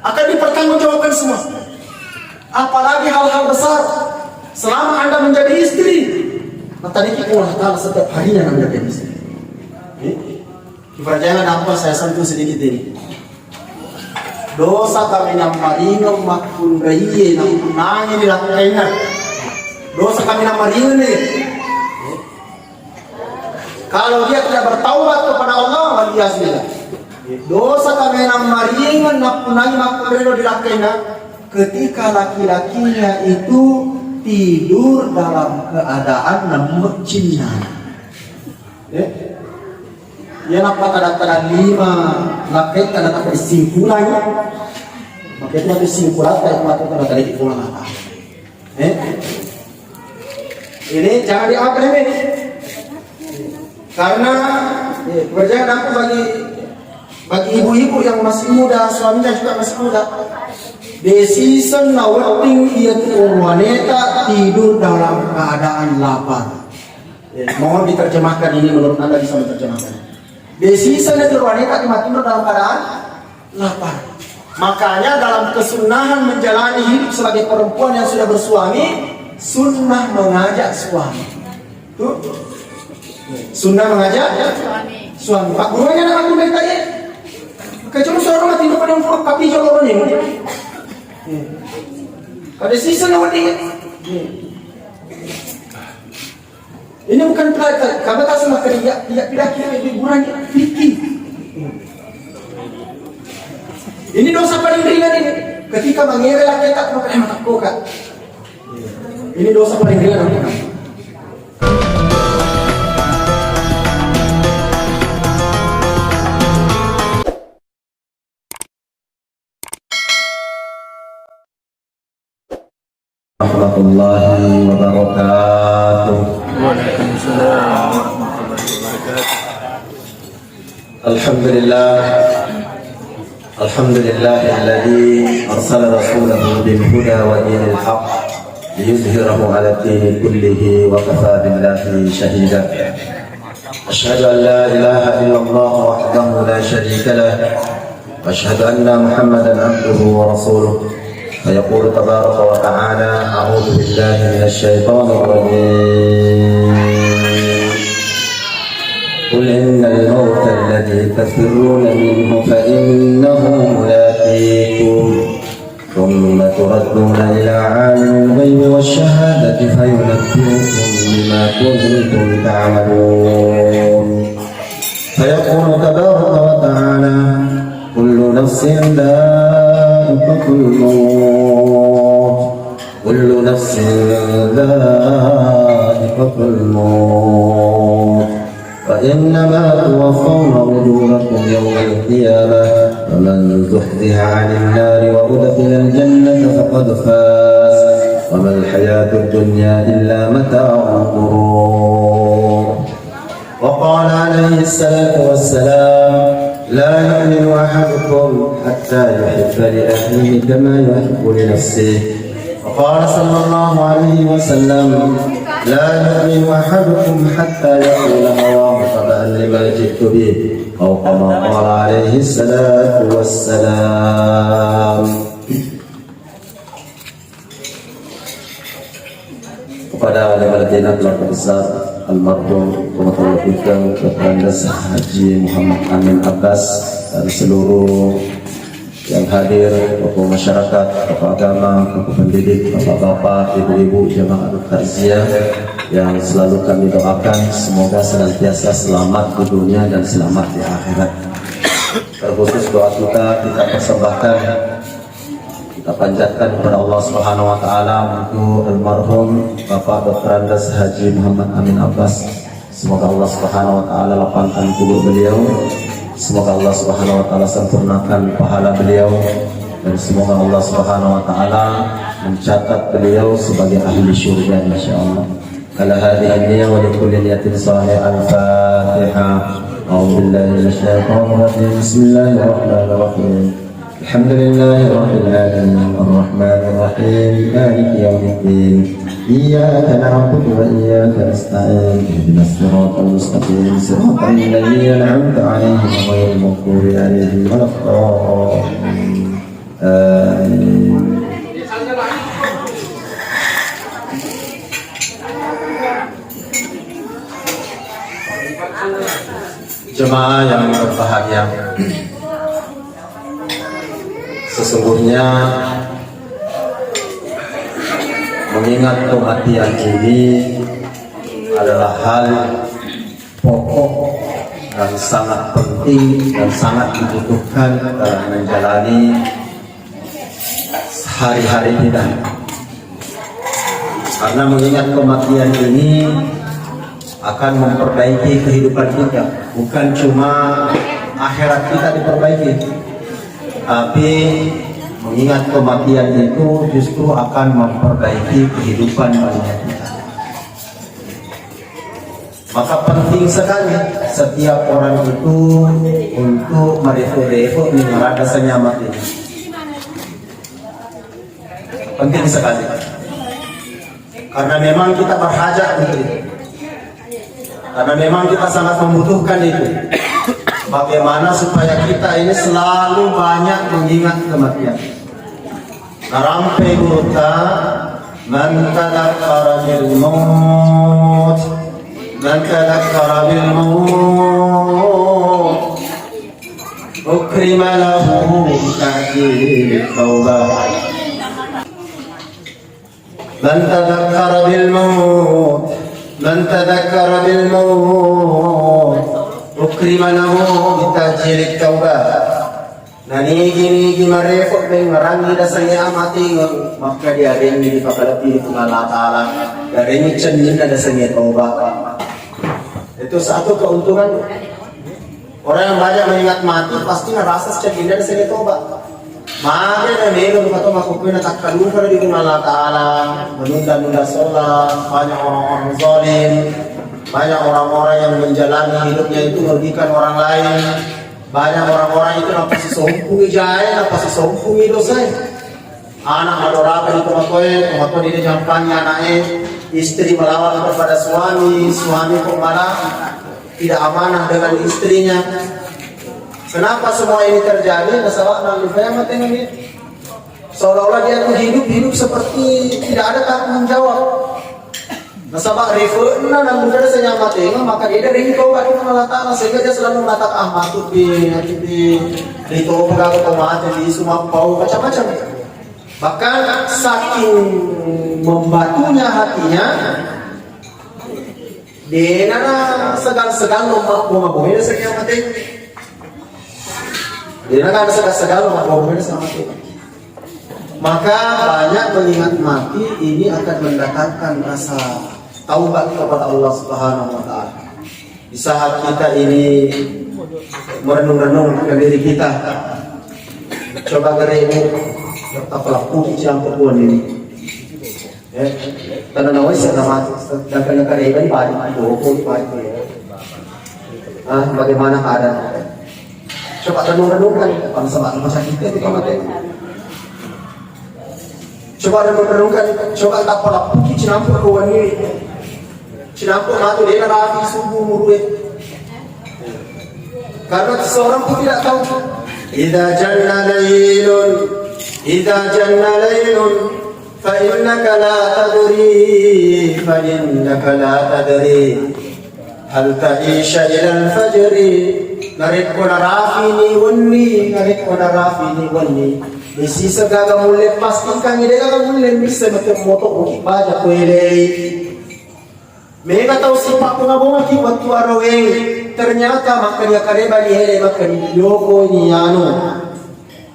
akan dipertanggungjawabkan semua. Apalagi hal-hal besar selama Anda menjadi istri. Tadi Allah Ta'ala setiap harinya Anda menjadi istri. Jangan apa saya sentuh sedikit ini. Dosa kami nam maringo makun raiye nam kunangin dilakainya. Dosa kami nam maringo nih. Kalau dia tidak bertaubat kepada Allah, waliyahillah. Dosa kami nam maringo nam kunangin makun raiye dilakainya. Ketika laki-lakinya itu tidur dalam keadaan namun cinta. Ya nampak tanda-tanda 5 laki tanda-tanda kesimpulan. Makanya kesimpulan tanda-tanda dari pulang apa? Ini jangan dianggap remeh. Karena berjangan aku bagi ibu-ibu yang masih muda, suaminya juga masih muda. Decision nawating itu wanita tidur dalam keadaan lapar. Mohon diterjemahkan ini menurut Anda bisa menerjemahkan. Decision itu wanita tidur dalam keadaan lapar. Makanya dalam kesunahan menjalani hidup sebagai perempuan yang sudah bersuami, sunnah mengajak suami. Tuh, sunnah mengajak suami. Pak gurunya nak aku baik tadi. Kecuali seorang mati tidur pada yang furuk tapi jolong ini. Ada sisa lawan dia. Ini bukan pelajar. Kamu tak sama kerja. Tidak kira liburan fikih. Ini dosa paling ringan ini. Ketika mengira laki tak perlu kena takut. Ini dosa paling ringan. Warahmatullahi wabarakatuh. Waalaikumsalam warahmatullahi wabarakatuh. Alhamdulillahilladzi arsala rasulahu bil huda wa dinil haqq liyuzhirahu 'ala ad-din kullihi wa kafaa billahi shahida. Asyhadu an la ilaha illallah wahdahu la syarika lah wa asyhadu anna Muhammadan 'abduhu wa rasuluh. فيقول تبارك وتعالى أعوذ بالله من الشيطان الرجيم قل إن الموت الذي تفرون منه فإنه ملاقيكم ثم تردون إلى عالم الغيب والشهادة فينبئكم بما كنتم تعملون فيقول تبارك وتعالى كل نفس ذائقة الموت كل نفس ذائقة الموت وإنما توفون أجوركم يوم القيامة فمن زحزح عن النار وأدخل الجنة فقد فاز وما الحياة الدنيا إلا متاع الغرور وقال عليه الصلاة والسلام لا يؤمن أحدكم حتى يحب لأخيه كما يحب لنفسه وقال صلى الله عليه وسلم لا يؤمن أحدكم حتى يقول هواه تبعا لما جئت به أو كما قال عليه الصلاة والسلام. Kepada Walimatina keluarga besar almarhum Pemotongan Bidang Dr. Haji Muhammad Amin Abbas dan seluruh yang hadir, tokoh masyarakat, tokoh agama, tokoh pendidik, bapak-bapak, ibu-ibu, jemaah takziah yang selalu kami doakan semoga senantiasa selamat di dunia dan selamat di akhirat. Terkhusus doa kita persembahkan, kita panjatkan kepada Allah Subhanahu wa taala untuk almarhum Bapak Dr. Andes Haji Muhammad Amin Abbas. Semoga Allah Subhanahu wa taala lapangkan kubur beliau. Semoga Allah Subhanahu wa taala sempurnakan pahala beliau dan semoga Allah Subhanahu wa taala mencatat beliau sebagai ahli syurga insyaallah. Ala hadhihi niyya wa likulli niyatin salih al-Fatihah. A'udzu billahi minasyaitonir rajim. Bismillahirrahmanirrahim. Alhamdulillahi rabbil alamin arrahmanir rahim maliki yaumiddin iyyaka na'budu wa iyyaka nasta'in ihdinas siratal mustaqim siratal ladzina an'amta 'alaihim ghairil maghdubi 'alaihim waladdallin Jemaah yang berbahagia, sesungguhnya mengingat kematian ini adalah hal pokok dan sangat penting dan sangat dibutuhkan dalam menjalani hari-hari kita. Karena mengingat kematian ini akan memperbaiki kehidupan kita, bukan cuma akhirat kita diperbaiki, tapi mengingat kematian itu justru akan memperbaiki kehidupan dunia kita. Maka penting sekali setiap orang itu untuk merefu-refu mengerada senyamat ini. Penting sekali, karena memang kita berhajat untuk itu. Karena memang kita sangat membutuhkan itu. Bagaimana supaya kita ini selalu banyak mengingat kematian. Narampe gurta man tadakkara bil maut, man tadakkara bil maut ukrima lahu ta'jil taubah. Man tadakkara bil maut, man tadakkara bil maut ukrima lahu bitajil taubah. Nani gini marefo beng marangi dasanya amati maka dia rengi di pakalati itu Allah Taala dari cenin dasanya taubah. Itu satu keuntungan. Orang yang banyak mengingat mati pasti ngerasa cenin dasanya taubah. Maka melo atau makupuin tak kaluar di Allah Taala, menunda-nunda sholat, banyak orang-orang zalim, banyak orang-orang yang menjalani hidupnya itu merugikan orang lain, banyak orang-orang itu napasi sompungi jaya, napasi sompungi dosa. Anak adorakan itu makoy ini jampangnya anaknya, istri melawan kepada suami, suami kok malah tidak amanah dengan istrinya. Kenapa semua ini terjadi? Masalah nalifaya mateng ini. Seolah-olah dia tuh hidup seperti tidak ada tanggung jawab. Nasabak referna dan mudah saya mateng, maka dia dari itu kan Allah Taala sehingga dia selalu mengatakan matut di itu pegawai otomatis di semua bau macam-macam. Bahkan saking membatunya hatinya, dia nana segal-segal mau saya mateng. Dia akan segala macam sama kita. Maka banyak mengingat mati ini akan mendatangkan rasa taubat kepada Allah Subhanahu Wa Taala. Di saat kita ini merenung-renung ke diri kita, coba geremu tetap pelaku campur pun ini. Karena nawai sudah mati, dan kena karena banyak bagaimana keadaan? Coba renung-renungkan kalau sama sakitnya kita mati. Coba renung-renungkan, coba tak pola puki cinampur kawan ini. Cinampur matu dia rapi subuh muruit. Karena seseorang pun tidak tahu. Idza janna laylun fa innaka la tadri hal ta'isha ila al-fajri. Narik ko na rafi ni wani isi segaga mulle pasti kan ide gaga mulle bisa mate moto ko baja ko ile mega tahu siapa ko ngabonga ki watu arawe ternyata makanya kareba ni hele makanya yoko ni anu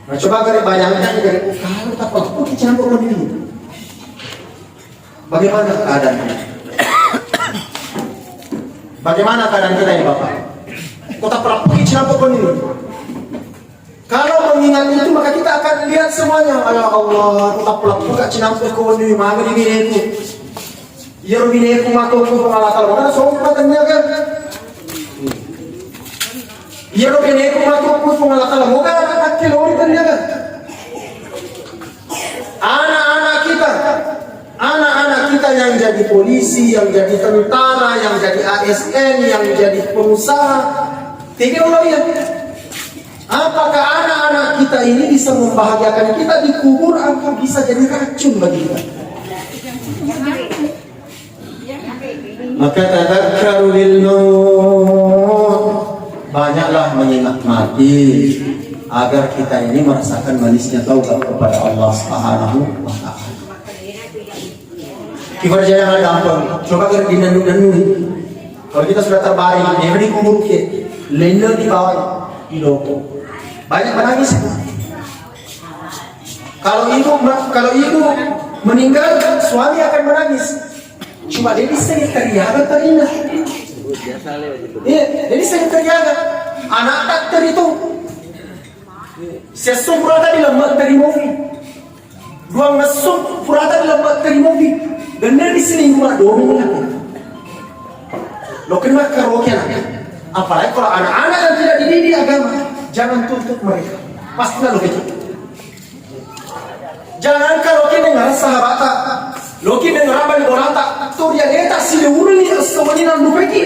nah coba kare bayangkan dari kalau tak apa ki campur ini bagaimana keadaan kita ini Bapak? Kota pelaku campur ini. Kalau mengingat itu maka kita akan lihat semuanya. Ya Allah, kota pelaku gak campur ini, mana di bineku? Ya bineku matu ku pengalatan, mana sompatannya kan? Ya bineku matu ku pengalatan, moga akil oritannya kan? Anak-anak kita yang jadi polisi, yang jadi tentara, yang jadi ASN, yang jadi pengusaha, tiga orang ya. Apakah anak-anak kita ini bisa membahagiakan kita di kubur atau bisa jadi racun bagi kita? Maka tadzakkaru lil maut, banyaklah mengingat mati agar kita ini merasakan manisnya taubat kepada Allah Subhanahu wa taala. Kita jangan gampang, coba kalau dinanu-nanu. Kalau kita sudah terbaring, dia di kubur ke, lender di bawah, di loko. Banyak menangis. Kalau ibu meninggal, suami akan menangis. Cuma dia bisa teriak terindah. Iya, dia bisa teriak. Anak tak itu. Sesum purata di lembat dari movie. Dua mesum purata di lembat dari movie. Benar di sini cuma dorong lagi. Lo kena kerokian. Apalagi kalau anak-anak yang tidak dididik agama, jangan tuntut mereka. Pastilah lo gitu. Jangan kalau kita dengar sahabat, lo kita dengar apa di orang tak, tuh dia tak sih urni semuanya nandu pergi.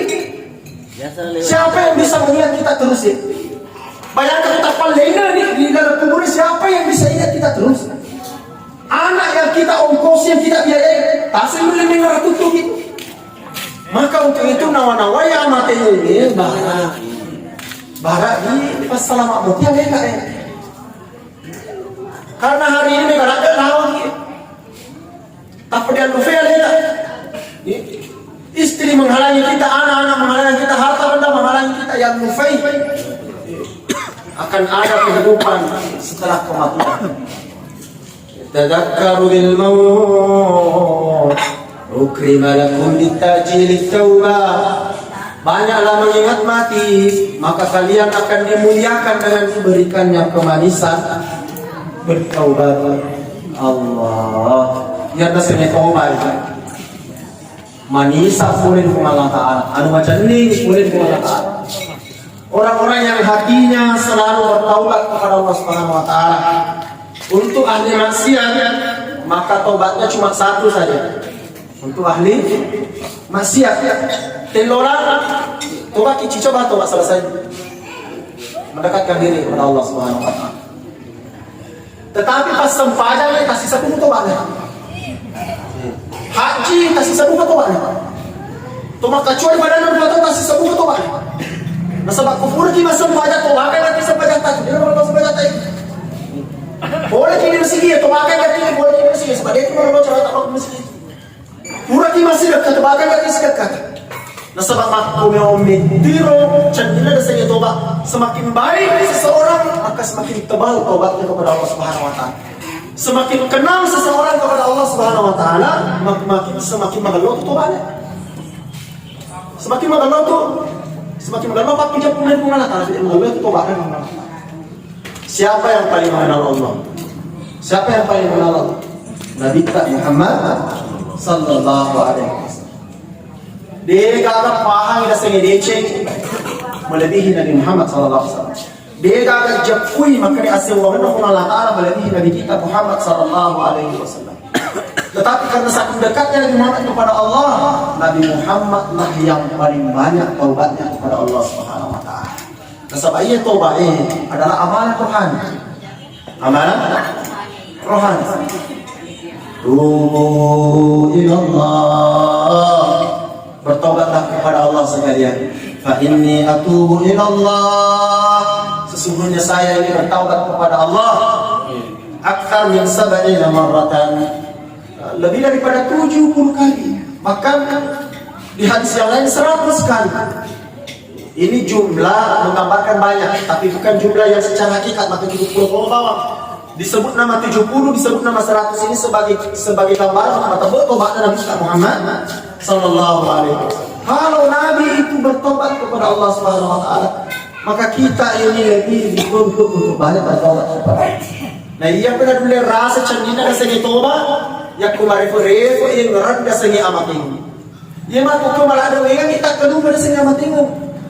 Siapa yang bisa mengingat kita terus ya? Bayangkan kita palena di dalam kubur, siapa yang bisa ingat kita terus? Anak yang kita ongkos, yang kita biayai, tak boleh dengar tutup itu. Maka untuk itu nawa-nawa yang mati ini barak di pas selamat mati yang enggak ya. Karena hari ini mereka ada lawan ya. Tapi dia lupa ya. Istri menghalangi kita, anak-anak menghalangi kita, harta benda menghalangi kita, yang lupa akan ada kehidupan setelah kematian. Tadzakkaru bil maut, ukrima lakum bitajil taubah. Banyaklah mengingat mati, maka kalian akan dimuliakan dengan diberikannya kemanisan bertaubat. Allah, ya dasarnya taubat. Manisa boleh di Allah Ta'ala, anu macam ini boleh di Allah Ta'ala. Orang-orang yang hatinya selalu bertaubat kepada Allah Subhanahu wa taala. Untuk ahli maksiat, maka taubatnya cuma satu saja. Untuk ahli maksiat, teloran tobat kici coba tobat selesai. Mendekatkan diri kepada Allah Subhanahu wa taala. Tetapi pas sempadan kasih satu tobatnya. Haji kasih satu tobatnya. Tobat kecuali badan dan kasih satu tobatnya. Nasabak kufur ki masam pajak to akan nanti sepajak tak dia kalau sepajak tak boleh kini masih dia to akan nanti boleh kini masih sebab dia kalau cara tak boleh masih pura ki masih dekat to akan nanti sekat nasabak aku meomit tiro cendina dasarnya tobat semakin baik seseorang maka semakin tebal tobatnya kepada Allah Subhanahu wa taala. Semakin kenal seseorang kepada Allah Subhanahu wa taala maka semakin mengeluh tobatnya. Semakin mengeluh tuh semakin mengenal 30 menit mengenal Allah tidak mengenal itu tobat dan mengenal. Siapa yang paling mengenal Allah? Siapa yang paling mengenal Allah? Nabi Muhammad sallallahu alaihi wasallam. Dia kagak pahang dah sengi deceng melebihi Nabi Muhammad sallallahu alaihi wasallam. Dia kagak japui maka dia asal wa Allah Taala melebihi Nabi kita Muhammad sallallahu alaihi wasallam. Tetapi karena saking dekatnya Nabi Muhammad kepada Allah, Nabi Muhammad lah yang paling banyak taubatnya kepada Allah Subhanahu wa taala. Sebabnya taubat ini adalah amalan rohani. Amalan rohani. Tubu ilallah. Bertaubatlah kepada Allah sekalian. Fa inni atubu ilallah. Sesungguhnya saya ini bertaubat kepada Allah. Akthar min 70 marratan. Lebih daripada 70 kali. Bahkan di hadis yang lain 100 kali. Ini jumlah menggambarkan banyak, tapi bukan jumlah yang secara hakikat. Maka 70 bawah disebut nama 70, disebut nama 100 ini sebagai gambaran maka tobatnya Nabi Muhammad sallallahu alaihi wasallam. Kalau Nabi itu bertobat kepada Allah Subhanahu wa taala, maka kita ini lebih dituntut untuk banyak bertobat kepada Allah. Nah, iya pernah dulu rasa cendina rasanya tobat yang kumarifu-rifu yang randa sengi amating. Ia matu kemala ada wengan kita kedua sengi amating.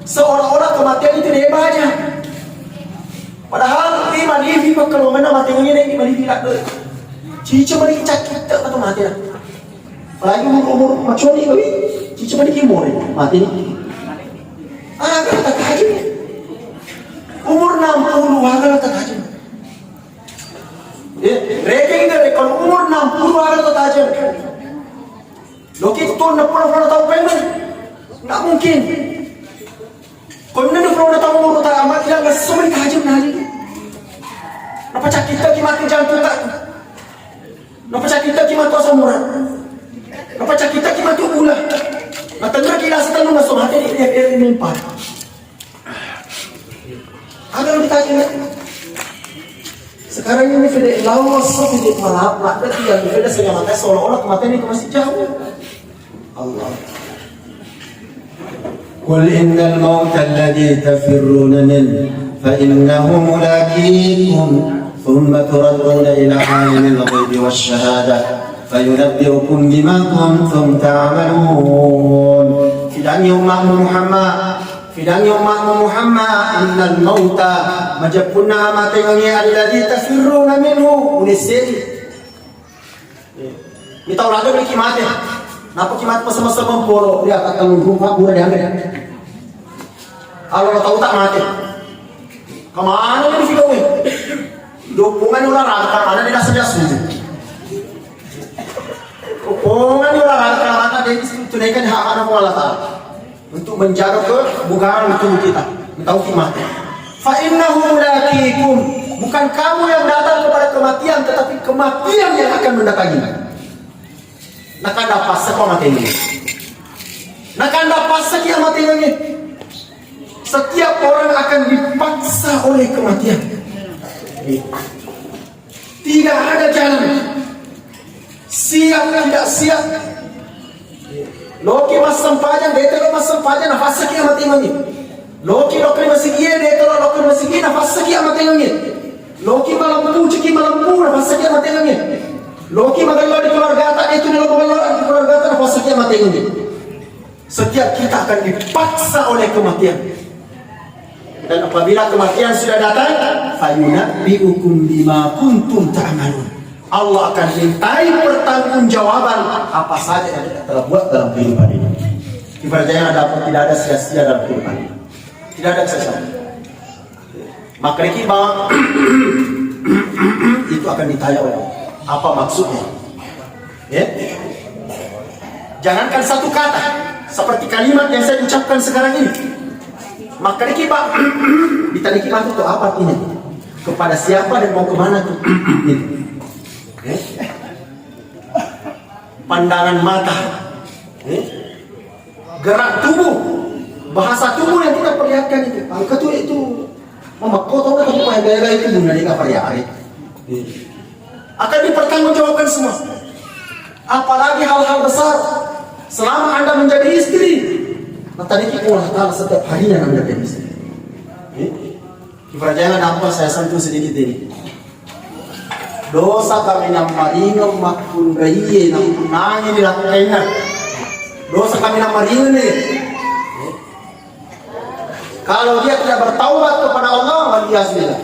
Seolah-olah kematian itu dia banyak. Padahal di malibi kalau mana mating ini malibi tak ada. Cica mali cakit tak atau mati dah. Apalagi umur macam ni kali. Cica mali kimur mati ni. Kata kaji. Umur 60 Rating itu kalau umur 60 ada atau tajam. Loki itu na pura-pura tahu pengen, nggak mungkin. Kalau nanti pura tahu umur tak amat tidak nggak sesuai tajam nari. Napa cak kita kimat jantung tak? Napa cak kita kimat tu samuran? Napa cak kita kimat tu ulah? Napa tengah kira setan nunggu somat ini mempar. Agar kita ingat. Sekarang ini fede lawas fede malap, nak dia fede segala macam seolah-olah kematian itu masih jauh. Allah. قل إن الموت الذي تفرون منه فإنه ملاقيكم ثم تردون إلى عالم الغيب والشهادة فينبئكم بما كنتم تعملون. Fidang umatmu Muhammad, fidang umatmu Muhammad, innal mauta majapuna matengi alladhi tafirruna minhu unisiri. Kita orang tu beri kimat ya. Napa kimat masa-masa memporo dia akan rumah buah dia ambil. Kalau tahu tak mati. Kemana ini video ini? Dukungan ular rata mana dia saja sudah. Dukungan ular rata dia tunaikan hak anak Allah Taala untuk menjaga kebugaran tubuh kita. Tahu kimat. Fa innahu laqikum, bukan kamu yang datang kepada kematian, tetapi kematian yang akan mendatangi. Nakanda pasa ko mati ini. Nakanda pasa kia mati ini. Setiap orang akan dipaksa oleh kematian. Tidak ada jalan. Siap tidak siap. Loki mas sampajan, detelo mas sampajan, nafas kia mati ini. Loki masih kia, detelo loki masih kia, nafas kia mati ini. Loki malampu, ciki malampu, nafas kia mati ini. Loki magalo di keluarga tak itu di keluarga tak nafas kia mati ini. Setiap kita akan dipaksa oleh kematian. Dan apabila kematian sudah datang, fayunabbi'ukum bima kuntum ta'malun. Allah akan mintai pertanggungjawaban apa saja yang kita telah buat dalam kehidupan ini. Ibaratnya tidak ada sia-sia dalam kehidupan ini. Tidak ada sia-sia. Maka kita itu akan ditanya oleh Allah. Apa maksudnya? Ya? Jangankan satu kata, seperti kalimat yang saya ucapkan sekarang ini. Maka kita ditanya kita itu apa artinya? Kepada siapa dan mau kemana tuh? Pandangan mata, gerak tubuh, bahasa tubuh yang kita perlihatkan itu. Angka itu memakotong atau gaya-gaya itu dunia ini hari-hari. Akan dipertanggungjawabkan semua. Apalagi hal-hal besar. Selama Anda menjadi istri, tadi Allah Ta'ala setiap harinya Anda menjadi istri. Jangan apa saya sentuh sedikit ini. Dosa kami yang maringam makun rahiye nang nangin dilakukannya. Dosa kami yang maringam ini. Kalau dia tidak bertaubat kepada Allah, waliyahillah.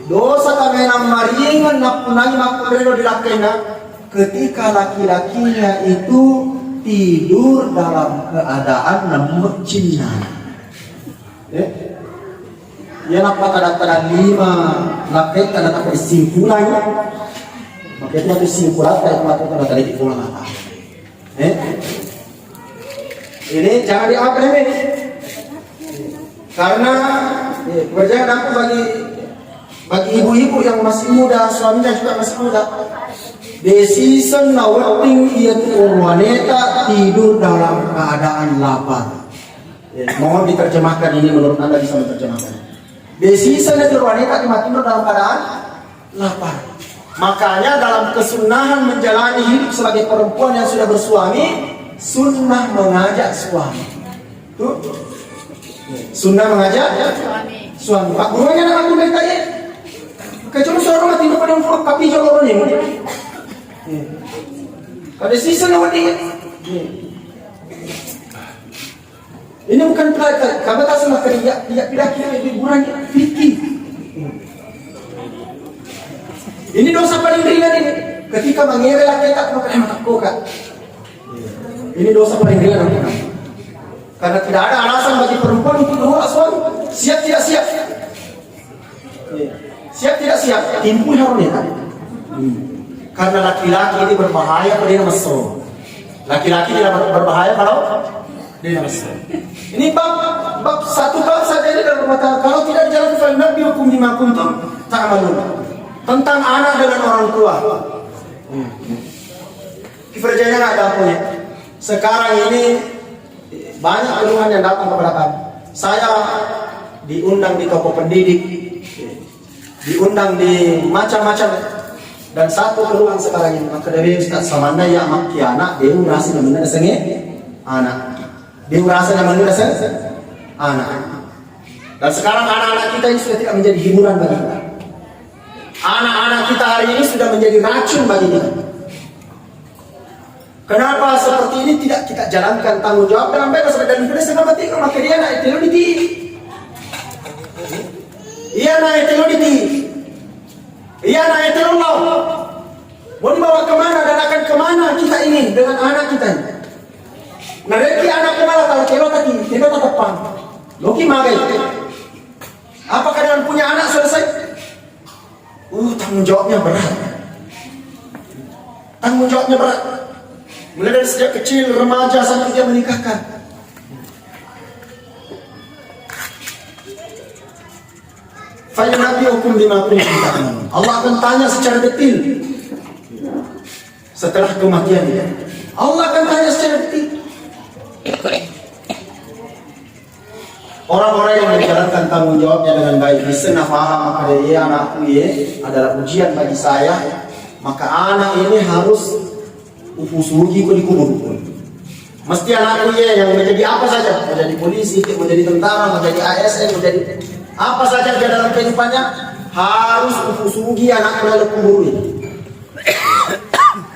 Dosa kami yang maringan napunangi makun dilakukannya. Ketika laki-lakinya itu tidur dalam keadaan lemut cina. Ya nampak ada 5 lapet ada tak kesimpulan. Maka itu kesimpulan kayak melakukan ada tadi pulang apa. Ini jangan diambil ini. Karena kerjaan aku bagi ibu-ibu yang masih muda, suaminya juga masih muda. Decision nawating yaitu wanita tidur dalam keadaan lapar. Mohon diterjemahkan ini menurut Anda bisa menerjemahkan. Decision itu wanita tidur dalam keadaan lapar. Makanya dalam kesunahan menjalani hidup sebagai perempuan yang sudah bersuami, sunnah mengajak suami. Tuh. Sunnah mengajak suami. Pak gurunya nak aku berita ya. Kecuali seorang mati tidur pada furuk kapi jolong ini. Ada sisa nawati. Ini bukan pelajar. Kamu tak sama kerja. Tidak kira liburan fikih. Ini dosa paling ringan ini. Ketika mengira laki tak maka takut. Ini dosa paling ringan. Karena tidak ada alasan bagi perempuan untuk menolak suami. Siap tidak siap. Siap tidak siap. Timpul harusnya. Karena laki-laki ini berbahaya pada dia mesra. Laki-laki tidak berbahaya kalau dia mesra. Ini bab satu bab saja ini dalam rumah tangga. Kalau tidak dijalankan fal nabi hukum bima kuntum ta'malun. Tentang anak dengan orang tua. Kifarjanya nggak ada punya. Sekarang ini banyak keluhan yang datang kepada kami. Saya diundang di toko pendidik, diundang di macam-macam, dan satu keluhan sekarang ini maka dari Ustaz Samanda ya maki anak dia merasa namanya senge anak, dia merasa namanya senge anak. Dan sekarang anak-anak kita ini sudah tidak menjadi hiburan bagi kita. Anak-anak kita hari ini sudah menjadi racun bagi kita. Kenapa seperti ini tidak kita jalankan tanggung jawab dengan baik sampai dan kita senang mati maka dia naik teloditi. Iya naik teloditi. Iya naik telodau. Mau dibawa kemana dan akan kemana kita ini dengan anak kita ini? Nareki anak kemana kalau telo tadi, telo tetapang. Loki magai. Apakah dengan punya anak selesai? Tanggung jawabnya berat. Tanggung jawabnya berat. Mulai dari sejak kecil, remaja sampai dia menikahkan. Fa'in nabi hukum bima kuntum ta'malun. Allah akan tanya secara detail setelah kematian dia. Allah akan tanya secara detail. Orang-orang yang menjalankan tanggung jawabnya dengan baik, bisa faham maka dia anakku adalah ujian bagi saya, maka anak ini harus ufusugi ko dikubur. Mesti anakku yang menjadi apa saja, menjadi polisi, menjadi tentara, menjadi ASN, menjadi apa saja dia dalam kehidupannya harus ufusugi anaknya dalam kubur ini.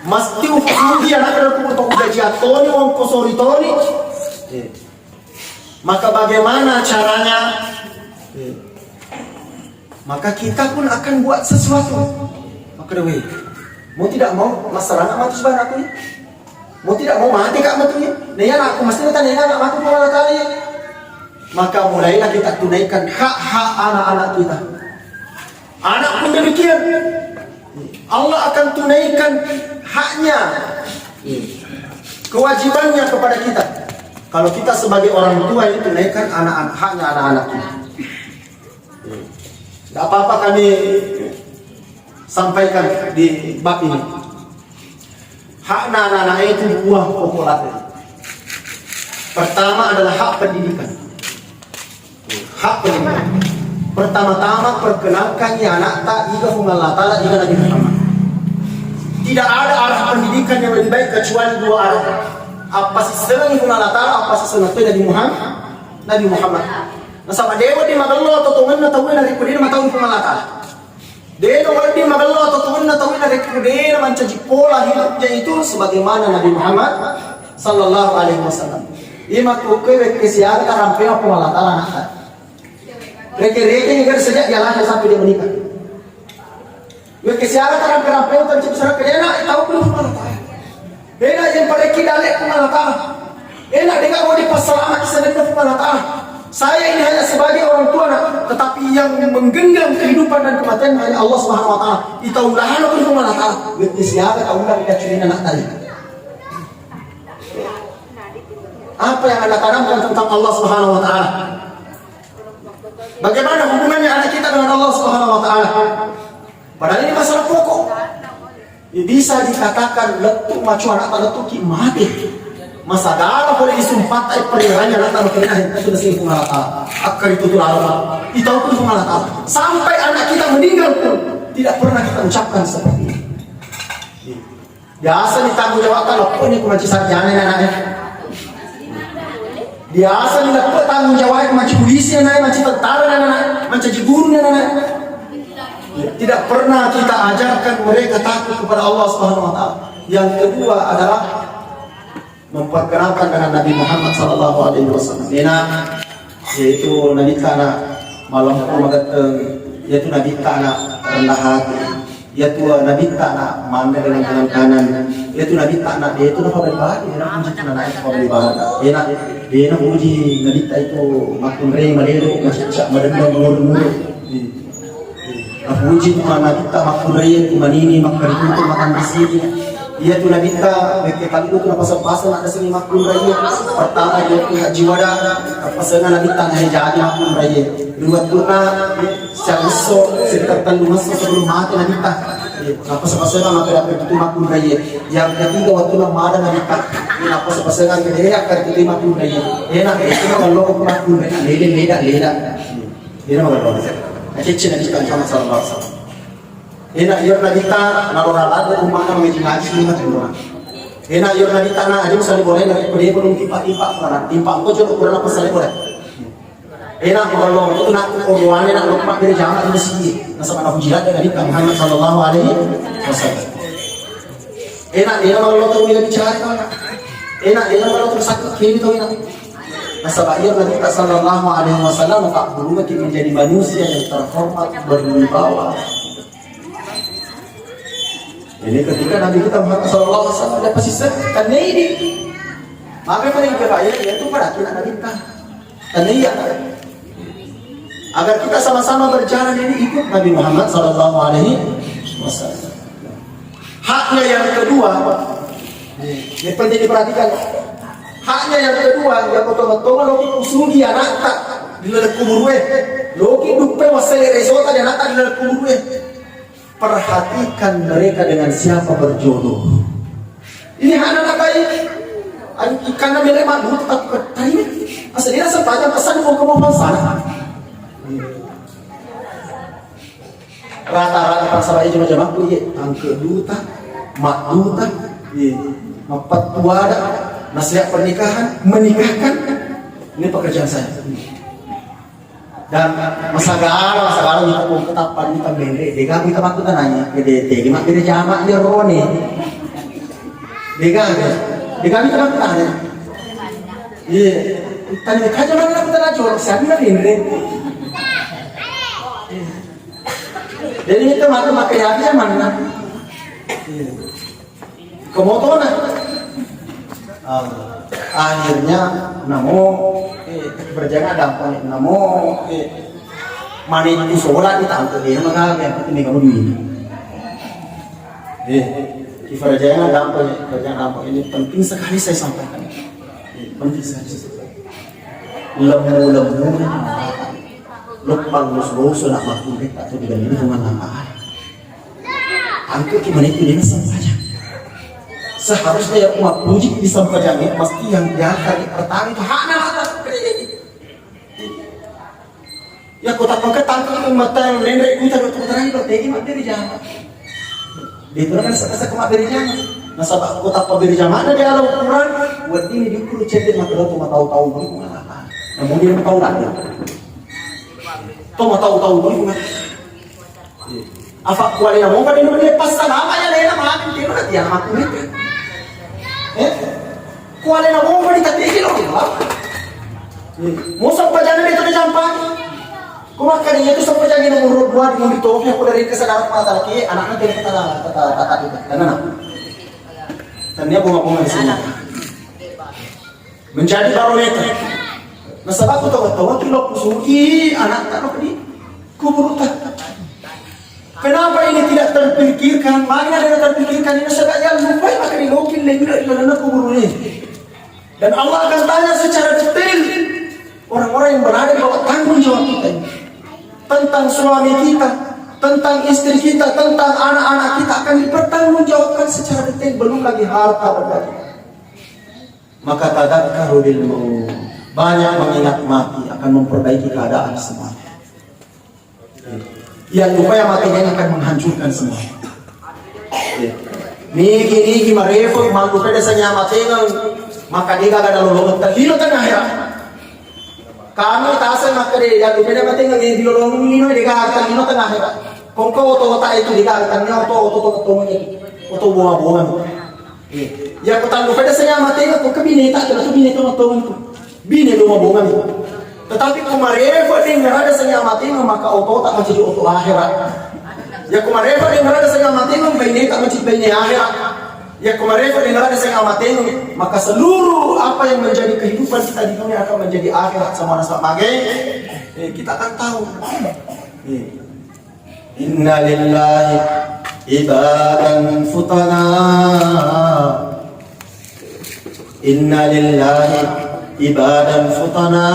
Mesti ufusugi anaknya dalam kubur untuk gaji atoni, wong kosori toni. Maka bagaimana caranya? Maka kita pun akan buat sesuatu. Maka dewe, mau tidak mau masalah nak mati sebarang aku ni. Mau tidak mau mati kak matunya. Neyan aku mesti tanya nak mati pun kali. Maka mulailah kita tunaikan hak-hak anak-anak kita. Anak pun demikian. Allah akan tunaikan haknya, kewajibannya kepada kita. Kalau kita sebagai orang tua ini tunaikan anak-anak haknya anak-anak kita. Tidak apa-apa kami sampaikan di bab ini. Hak anak-anak itu buah pokok ladang. Pertama adalah hak pendidikan. Hak pendidikan. Pertama-tama perkenalkan ya anak tak jika Allah Ta'ala jika Nabi Muhammad. Tidak ada arah pendidikan yang lebih baik kecuali dua arah. Apa sih senang Allah Ta'ala, apa sih senang Nabi Muhammad? Nabi Muhammad. Nah sama dewa di magallo atau tungan na tawin dari kudin matawin kung Allah Ta'ala. Dewa wadi magallo atau tungan na tawin dari kudin mencaji pola hidupnya itu sebagaimana Nabi Muhammad sallallahu alaihi wasallam. Ima kuke kesiar karampe apa Allah Ta'ala nak. Reke-reke ni kan sejak dia lahir sampai dia menikah. Kesiar karampe utan cipsara kena tahu belum Allah Ta'ala. Enak yang pada kidalek pun Allah Ta'ala. Enak dengan mau dipasal anak kisah pun Allah Ta'ala. Saya ini hanya sebagai orang tua, tetapi yang menggenggam kehidupan dan kematian hanya Allah Subhanahu Wa Ta'ala. Itaulahan pun Allah Ta'ala. Siapa taulah kita curi anak tadi. Apa yang Anda tanamkan tentang Allah Subhanahu Wa Ta'ala? Bagaimana hubungannya anak kita dengan Allah Subhanahu Wa Ta'ala? Padahal ini masalah pokok. Bisa dikatakan letuk macu anak letuk mati. Masa dalam boleh disumpat perihanya anak perihanya itu dah singkung Allah Ta'ala. Akar itu tu Allah. Itu pun Allah Ta'ala. Sampai anak kita meninggal pun tidak pernah kita ucapkan seperti ini. Biasa ditanggung jawab kalau ini kumaci sarjana anaknya. Biasa dilakukan tanggung jawab kumaci polisi anaknya, kumaci tentara anaknya, kumaci guru anaknya. Tidak pernah kita ajarkan mereka takut kepada Allah Subhanahu Wa Ta'ala. Yang kedua adalah memperkenalkan dengan Nabi Muhammad Sallallahu Alaihi Wasallam. Ini yaitu Nabi Kana malam magateng, yaitu Nabi Kana rendah hati, yaitu Nabi Kana manda dengan tangan kanan, yaitu Nabi Kana dia itu apa beribadah, dia nak puji Tuhan naik apa beribadah. Dia nak puji Nabi itu makun rei madero macam madendo mulu. Napuji mana kita makuraya kumanini makaritu makan di sini. Ia tu nabi kita berkali itu pasal-pasal ada sini makuraya. Pertama dia tu haji wada, pasangan nabi kita hari jadi makuraya. Dua tu na seharusnya sekitar tanggung masa sebelum mati nabi kita. Pasal-pasangan maka dapat itu makuraya. Yang ketiga waktu na mada nabi kita. Pasal-pasangan kedua akan itu makuraya. Enak itu kalau makuraya leda. Dia nama kalau kecil nanti kan sama Sallallahu Alaihi Wasallam. Enak yor nabita narorala ada rumah nama ngaji lima rumah. Enak yor nabita na aja misalnya boleh nanti boleh belum timpa karena timpa aku juga kurang apa salah boleh. Enak kalau itu nak orang nak lupa dari jangan ada sini. Nasa mana hujirat dari Muhammad Sallallahu Alaihi Wasallam. Enak kalau tu bila bicara kau nak. Enak kalau tu sakit kiri tu enak. Nasabahnya Nabi Sallallahu Alaihi Wasallam tak berubah menjadi manusia yang terhormat berwibawa. Jadi ketika Nabi kita Muhammad Sallallahu Alaihi Wasallam ada pesisir karena ini, maka paling kebaya yaitu pada kita Nabi kita karena iya agar kita sama-sama berjalan ini ikut Nabi Muhammad Sallallahu Alaihi Wasallam. Haknya yang kedua, ini penting diperhatikan. Haknya yang kedua, yang betul-betul loki kusugi anak tak di dalam kubur loki dupe wasai resota di anak tak di dalam kubur perhatikan mereka dengan siapa berjodoh. Ini hak anak baik. Karena mereka malu tetap bertanya. Aslinya sepanjang pesan mau kemauan sana. Rata-rata pasal aja cuma aku ye angke duta, mak duta, empat tuada. Nasihat pernikahan, menikahkan, ini pekerjaan saya. Dan masa galau kita mau ketapan kita bende, dega kita waktu tananya, dega mak dia jamak dia rone, dega kita waktu tananya, iya, tanya kaja mana kita nak jorok siapa nak bende, jadi kita makai hati mana, kemotoran. Akhirnya namo berjaga dampak namo mani itu sholat ditangkap dia mengalir yang penting kamu duit berjaga dampak ini penting sekali saya sampaikan penting sekali lembu lupang lus nak makin atau tidak ini hubungan apa angkat gimana itu dia sampaikan seharusnya yang umat puji disampaikan pasti yang diangkat pertama itu haknya atas ya kota pengketan itu mata yang lendek kita terang itu tegi materi jangan itu kan sekasa kemat dari jangan nasabah kota pemberi jangan ada di alam ukuran buat ini diukur cedek mata lo cuma tahu-tahu dulu apa namun dia tahu lagi cuma tahu-tahu dulu apa kualitas mau kan ini lepas namanya lena makin dia nanti yang makin itu kuala na mo bali katiki lo mo sa pajanan itu dijampak kumakan itu sa pajanan nomor 2 di Tokyo ko dari kesadaran mata laki anak-anak dia kata itu dan anak tanya bunga-bunga di sini menjadi barometer nasabah ko tawa kilo kusugi anak tak lo di kubur tak. Kenapa ini tidak terpikirkan? Mana tidak terpikirkan ini sekalian lupa maka dilokin lagi karena kubur ini. Dan Allah akan tanya secara detail orang-orang yang berada di bawah tanggung jawab kita ini. Tentang suami kita, tentang istri kita, tentang anak-anak kita akan dipertanggungjawabkan secara detail belum lagi harta benda kita. Maka tadakkaru bil maut. Banyak mengingat mati akan memperbaiki keadaan semuanya. Yang lupa yang matinya akan menghancurkan semua. Niki marefo malu pada sanya matinya maka dia gak ada lolong terhilo tengah ya. Kami tasan maka dia yang lupa dia matinya dia dilolong ini dia gak akan hilo tengah ya. Kongko otot itu dia gak akan otot bunga-bunga. Ya kita lupa pada sanya matinya kok bineta terus bineta itu bine bunga-bunga. Tetapi kemarin dia ada sanya mati maka otot tak menjadi otot akhirat. Ya kemarin dia ada sanya mati bayi tak menjadi bayi akhirat. Ya kemarin dia ada sanya mati maka seluruh apa yang menjadi kehidupan kita di dunia akan menjadi akhirat sama sebagai kita akan tahu. Inna lillahi ibadan futana. Inna lillahi ibadan futana.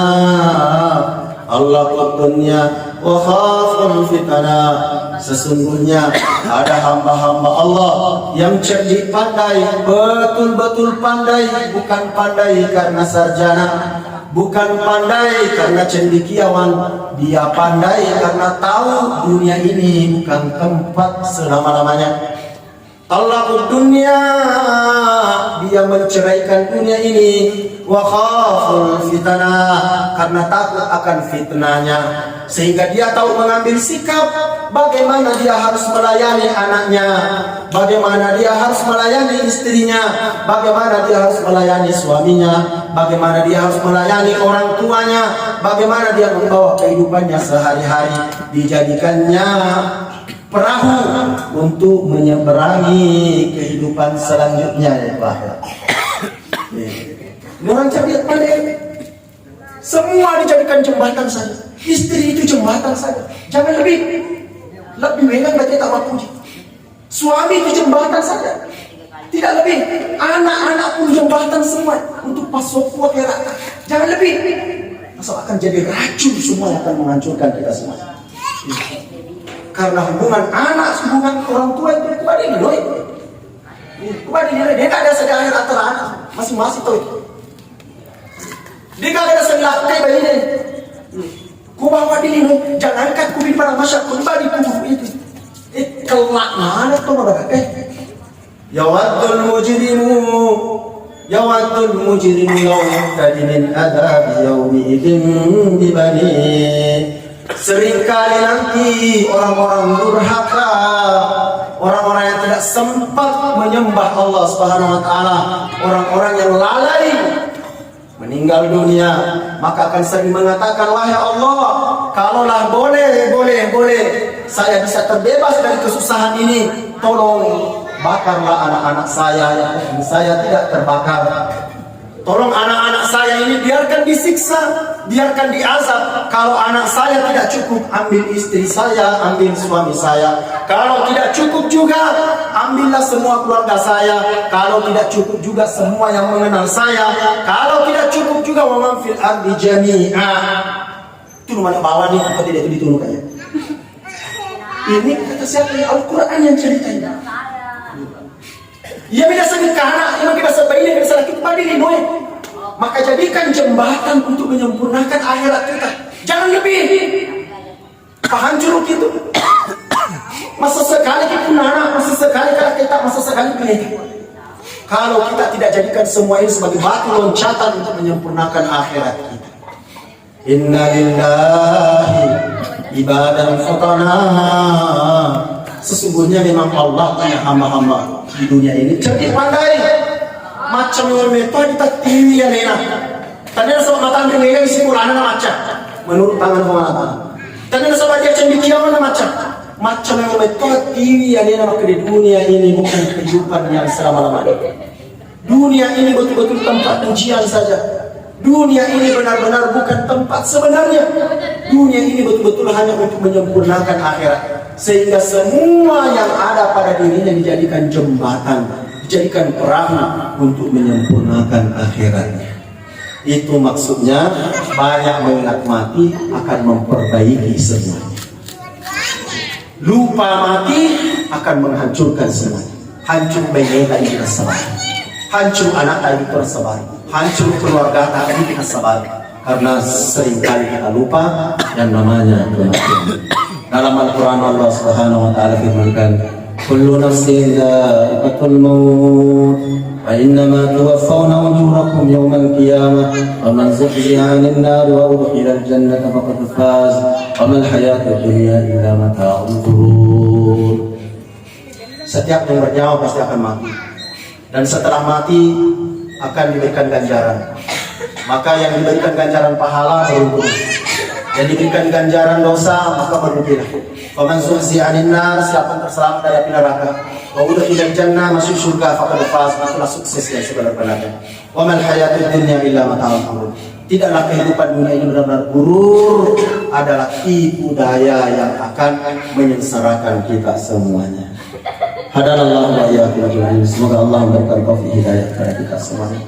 Allah dunia wa khaful fitana. Sesungguhnya ada hamba-hamba Allah yang cerdik pandai, betul-betul pandai, bukan pandai karena sarjana, bukan pandai karena cendekiawan. Dia pandai karena tahu dunia ini bukan tempat selama-lamanya. Allah dunia, dia menceraikan dunia ini. Wa khaful fitnah, karena takut akan fitnahnya, sehingga dia tahu mengambil sikap bagaimana dia harus melayani anaknya, bagaimana dia harus melayani istrinya, bagaimana dia harus melayani suaminya, bagaimana dia harus melayani orang tuanya, bagaimana dia membawa kehidupannya sehari-hari. Dijadikannya perahu untuk menyeberangi kehidupan selanjutnya, ya Pak. Orang cerdik pandai, semua dijadikan jembatan saja. Istri itu jembatan saja, jangan lebih memang berarti tak puji. Suami itu jembatan saja, tidak lebih. Anak-anak pun jembatan semua untuk pasok akhirat, jangan lebih. Masa akan jadi racun, semua yang akan menghancurkan kita semua. Karena hubungan anak, hubungan orang tua itu kepada ini, loh. Kepada ini, dia tak ada sedangkan antara anak, masing-masing tahu itu. Dia tak ada sedangkan kayak begini. Ku bawa diri, jangankan ku pada masyarakat, ku badi ku itu. Kelak mana tuh mereka? Yawadul mujrimu law yaftadi min adab yaumi idzin bibani. Seringkali nanti orang-orang durhaka, orang-orang yang tidak sempat menyembah Allah Subhanahu wa taala, orang-orang yang lalai meninggal dunia, maka akan sering mengatakan, wahai Allah, kalaulah boleh, saya bisa terbebas dari kesusahan ini, tolong bakarlah anak-anak saya yang saya tidak terbakar. Tolong anak-anak saya ini biarkan disiksa, biarkan diazab. Kalau anak saya tidak cukup, ambil istri saya, ambil suami saya. Kalau tidak cukup juga, ambillah semua keluarga saya. Kalau tidak cukup juga, semua yang mengenal saya. Kalau tidak cukup juga, wa man fil ardi jami'a. Itu mana bawah nih, apa tidak itu diturunkannya? Ini kata siapa? Al-Quran yang ceritain. Ia bila sakit anak, ia bila sebaik ini, bila sakit padi ini, maka jadikan jembatan untuk menyempurnakan akhirat kita. Jangan lebih. Hancur gitu. Masa sekali kita anak, masa sekali kita, masa sekali kita. Kalau kita tidak jadikan semua ini sebagai batu loncatan untuk menyempurnakan akhirat kita. Inna lillahi ibadan futana. Sesungguhnya memang Allah punya hamba-hamba di dunia ini cerdik pandai, macam yang metode taktiwi yang enak. Tadi ada sebab mata ambil nilai isi Quran macam menurut tangan pemata. Tadi ada sebab dia cendekiawan macam yang metode taktiwi yang enak. Maka di dunia ini bukan kehidupan yang selama-lamanya. Dunia ini betul-betul tempat ujian saja. Dunia ini benar-benar bukan tempat sebenarnya. Dunia ini betul-betul hanya untuk menyempurnakan akhirat. Sehingga semua yang ada pada dirinya dijadikan jembatan, dijadikan perahu untuk menyempurnakan akhiratnya. Itu maksudnya banyak mengingat mati akan memperbaiki semuanya. Lupa mati akan menghancurkan semuanya. Hancur bayi tadi kita sabar, hancur anak tadi kita sabar, hancur keluarga tadi kita sabar. Karena seringkali kita lupa yang namanya kematian. Dalam Al-Quran Allah Subhanahu wa taala firmankan, kullu nafsin dha'iqatul maut wa innama tuwaffawna ujurakum yawmal qiyamah wa man zuhziha 'anil nar wa udkhila al-jannata faqad faz wa mal hayatud dunya illa mata'ul ghurur. Setiap yang bernyawa pasti akan mati, dan setelah mati akan diberikan ganjaran. Maka yang diberikan ganjaran pahala beruntung, yang diberikan ganjaran dosa maka beruntung. Faman zuhziha 'anil nar, siapa yang terselamat dari api neraka, wa udkhila jannah, masuk surga, faqad faz, itulah sukses yang sebenar-benarnya. Wa mal hayatud dunya illa mata'ul ghurur. Tidaklah kehidupan dunia ini benar-benar buruk, adalah tipu daya yang akan menyengsarakan kita semuanya. Hadanallahu wa iyyakum ajma'in. Semoga Allah memberikan taufik hidayah kepada kita semuanya.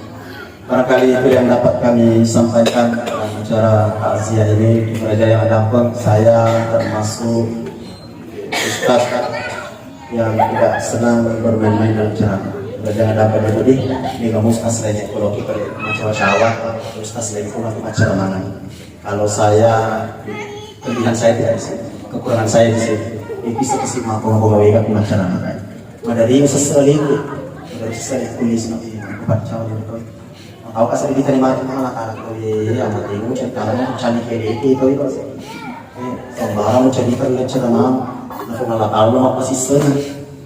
Barangkali itu yang dapat kami sampaikan dalam acara takziah ini. Gereja yang ada pun saya termasuk ustaz yang tidak senang bermain-main dalam ceramah. Gereja yang ada pada budi ini kamu ustaz lainnya kalau kita macam syawat ustaz lain pun macam mana. Kalau saya kelebihan saya tidak bisa, kekurangan saya di sini. Ini bisa kesimah pengawalan macam mana. Madari sesuatu dari sesuatu kulis nanti baca gitu. Tahu kasih diterima mana cara kau ya mati mu caranya cari kiri kau itu. Sembarang cari kerja ceramah. Nak nak tahu nama pasisnya.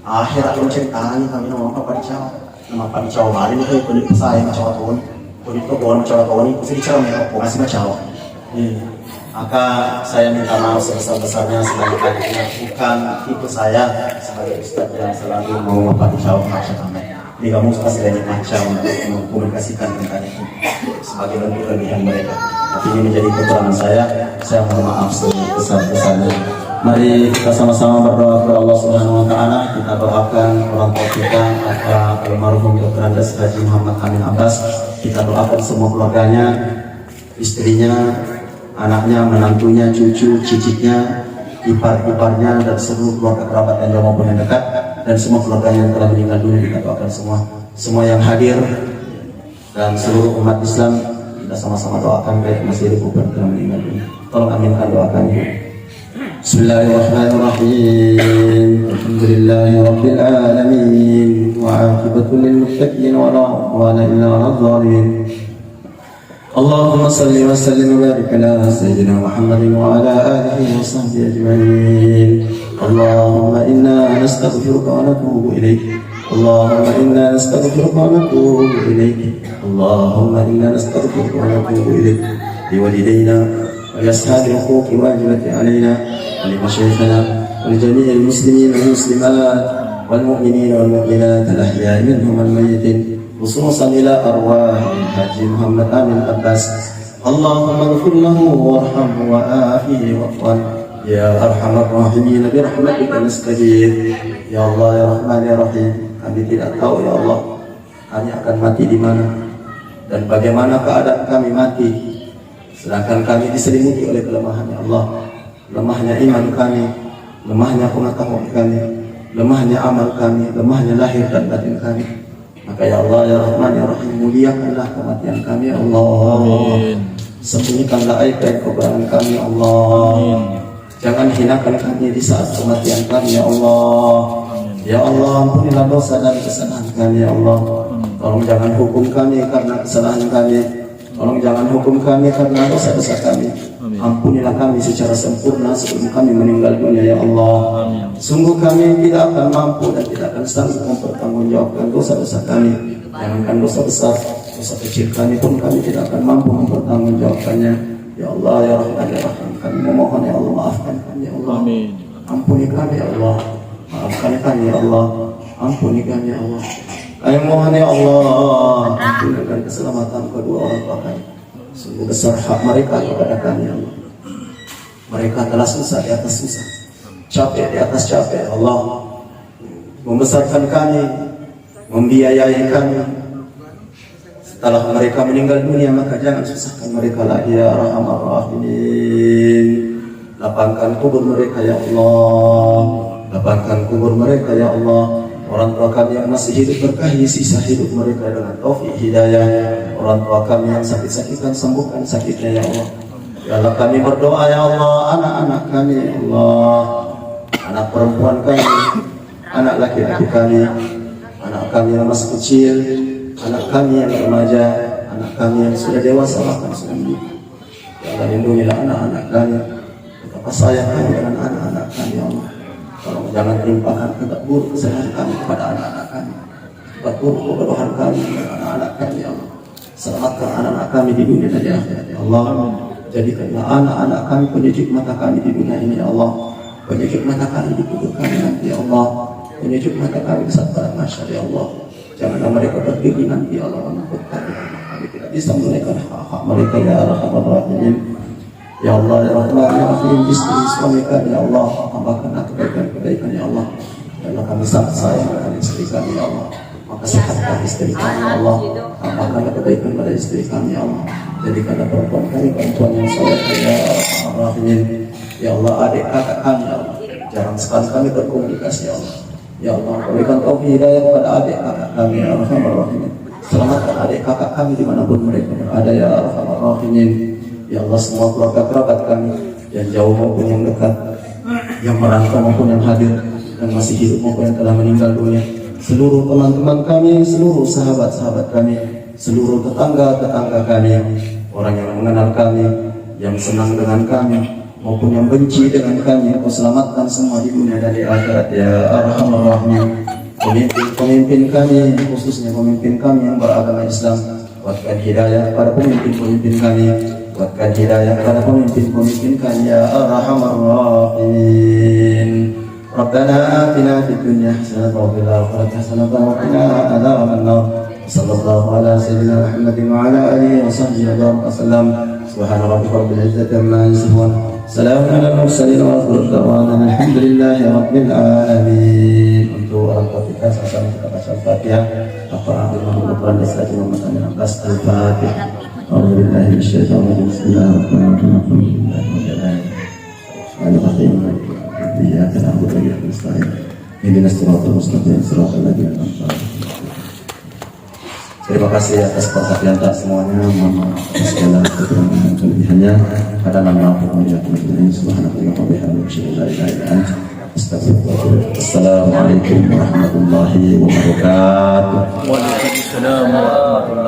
Akhir aku ceritanya kami nama apa baca. Nama baca malam itu kulit saya macam apa. Kulit tu orang macam apa ni. Kulit ceramah aku masih macam. Maka saya minta maaf sebesar-besarnya selanjutnya bukan tipe saya sebagai ustaz yang selalu mau mengupati jawab macam kami. Ini kamu suka sedikit macam untuk mengkomunikasikan tentang itu sebagai bentuk kelebihan mereka. Tapi ini menjadi kekurangan saya mohon maaf sebesar-besarnya. Mari kita sama-sama berdoa kepada Allah Subhanahu Wa Taala. Kita doakan orang tua kita, almarhum Dr. Andes Haji Muhammad Amin Abbas. Kita doakan semua keluarganya, istrinya, anaknya, menantunya, cucu, cicitnya, ipar-iparnya, dan seluruh keluarga kerabat yang jauh maupun yang dekat, dan semua keluarga yang telah meninggal dunia. Kita doakan semua yang hadir dan seluruh umat Islam. Kita sama-sama doakan baik masih hidup maupun telah meninggal dunia. Tolong aminkan doakan itu. Bismillahirrahmanirrahim. Alhamdulillahirabbil alamin wa 'aqibatul lil muttaqin wa la 'udwana illa 'alal zalimin. اللهم صل وسلم وبارك على سيدنا محمد وعلى آله وصحبه أجمعين. اللهم إنا نستغفرك ونتوب إليك. اللهم إنا نستغفرك ونتوب إليك. اللهم إنا نستغفرك ونتوب إليك. لوالدينا ولأصحاب الحقوق واجبة علينا ولمشايخنا ولجميع المسلمين والمسلمات والمؤمنين والمؤمنات الأحياء منهم والميتين خصوصا إلى أرواح الحاج محمد آمين عباس. اللهم اغفر له وارحمه وآفه واغفر يا أرحم الراحمين برحمتك نستغيث. Ya Allah ya Rahman ya Rahim, kami tidak tahu ya Allah kami akan mati di mana dan bagaimana keadaan kami mati, sedangkan kami diselimuti oleh kelemahan ya Allah. Lemahnya iman kami, lemahnya pengetahuan kami, lemahnya amal kami, lemahnya lahir dan batin kami. Maka ya Allah ya Rahman ya Rahim, muliakanlah kematian kami ya Allah. Amin. Sembunyikanlah aib dan kekurangan kami ya Allah. Amin. Jangan hinakan kami di saat kematian kami ya Allah. Amin. Ya Allah, ampunilah dosa dan kesalahan kami ya Allah. Tolong jangan hukum kami karena kesalahan kami. Tolong jangan hukum kami karena dosa-dosa kami. Ampunilah kami secara sempurna sebelum kami meninggal dunia ya Allah. Amin. Sungguh kami tidak akan mampu dan tidak akan sanggup mempertanggungjawabkan dosa-dosa kami. Jangankan dosa besar, dosa kecil kami pun kami tidak akan mampu mempertanggungjawabkannya. Ya Allah ya Rahman ya Rahim, kami memohon ya Allah, maafkan kami ya Allah. Amin. Ampuni kami ya Allah, maafkan kami ya Allah, ampuni kami ya Allah. Kami mohon ya Allah, ampunikan keselamatan kedua orang tua kami. Sungguh besar hak mereka kepada kami ya Allah. Mereka telah susah di atas susah, capek di atas capek ya Allah, membesarkan kami, membiayai kami. Setelah mereka meninggal dunia, maka jangan susahkan mereka lagi ya Arhamar Rahimin. Lapangkan kubur mereka ya Allah, lapangkan kubur mereka ya Allah. Orang tua kami yang masih hidup, berkahi sisa hidup mereka dengan taufik hidayah. Orang tua kami yang sakit-sakitan, sembuhkan sakitnya ya Allah. Ya Allah, kami berdoa ya Allah, anak-anak kami ya Allah, anak perempuan kami, anak laki-laki kami, anak kami yang masih kecil, anak kami yang remaja, anak kami yang sudah dewasa bahkan sudah menikah. Ya Allah, lindungilah anak-anak kami. Betapa sayang kami dengan anak-anak kami ya Allah. Tolong jangan limpahkan tempat buruk kesalahan kami kepada anak-anak kami, tempat buruk kebodohan kami kepada anak-anak kami ya Allah. Selamatkan anak-anak kami di dunia dan di akhirat ya Allah. Jadikanlah anak-anak kami penyejuk mata kami di dunia ini ya Allah, penyejuk mata kami di kubur kami nanti ya Allah, penyejuk mata kami di saat pada mahsyar ya Allah. Janganlah mereka berdiri nanti ya Allah menakutkan kami tidak bisa menunaikan hak-hak mereka ya Arhamar Rahimin. Ya Allah, ya Rahman, ya Rahim, istri suami kami, ya Allah, tambahkanlah kebaikan-kebaikan, ya Allah. Ya Allah, kami sangat sayang dengan istri kami, ya Allah. Maka sehatkan istri kami, ya Allah. Tambahkanlah kebaikan pada istri kami, ya Allah. Jadikanlah perempuan kami perempuan yang saleh, ya Rahim. Ya Allah, adik kakak kami, ya Allah. Jarang sekali kami berkomunikasi, ya Allah. Ya Allah, berikan taufik hidayah kepada adik kakak kami, ya Rahim. Selamatkan adik kakak kami dimanapun mereka berada, ya Rahim. Ya Allah, semua keluarga kerabat kami yang jauh maupun yang dekat, yang merantau maupun yang hadir, yang masih hidup maupun yang telah meninggal dunia, seluruh teman-teman kami, seluruh sahabat-sahabat kami, seluruh tetangga-tetangga kami, orang yang mengenal kami, yang senang dengan kami maupun yang benci dengan kami, Kau selamatkan semua di dunia dan di akhirat, ya Arhamar Rahimin. Pemimpin kami, khususnya pemimpin kami yang beragama Islam, buatkan hidayah pada pemimpin-pemimpin kami, buatkan hidayah pada pemimpin-pemimpin kami, ya Arhamar Rahimin. Rabbana atina fid dunya hasanatan wa fil akhirati hasanatan wa qina adzaban nar. Sallallahu ala sayyidina Muhammadin wa ala alihi wa sahbihi wa sallam. Subhana rabbika rabbil izzati amma yasifun. Salamun alal mursalin wa akhiru da'wana alhamdulillahi rabbil alamin. Untuk orang tua kita sama-sama kita baca Al-Fatihah. Al-Fatihah Al-Quran Al-Fatihah Muhammad Al-Fatihah. Alhamdulillahi minasyaitonir rajim. Bismillahirrahmanirrahim. Alhamdulillah. Iyyaka na'budu wa iyyaka nasta'in. Ihdinas siratal mustaqim, siratal ladzina an'amta 'alaihim. Terima kasih atas perhatian tak semuanya. Mohon maaf atas segala kekurangan dan kelebihannya. Karena nama Allah yang Tuhan Subhanahu wa ta'ala. Assalamualaikum warahmatullahi wabarakatuh. Waalaikumsalam warahmatullahi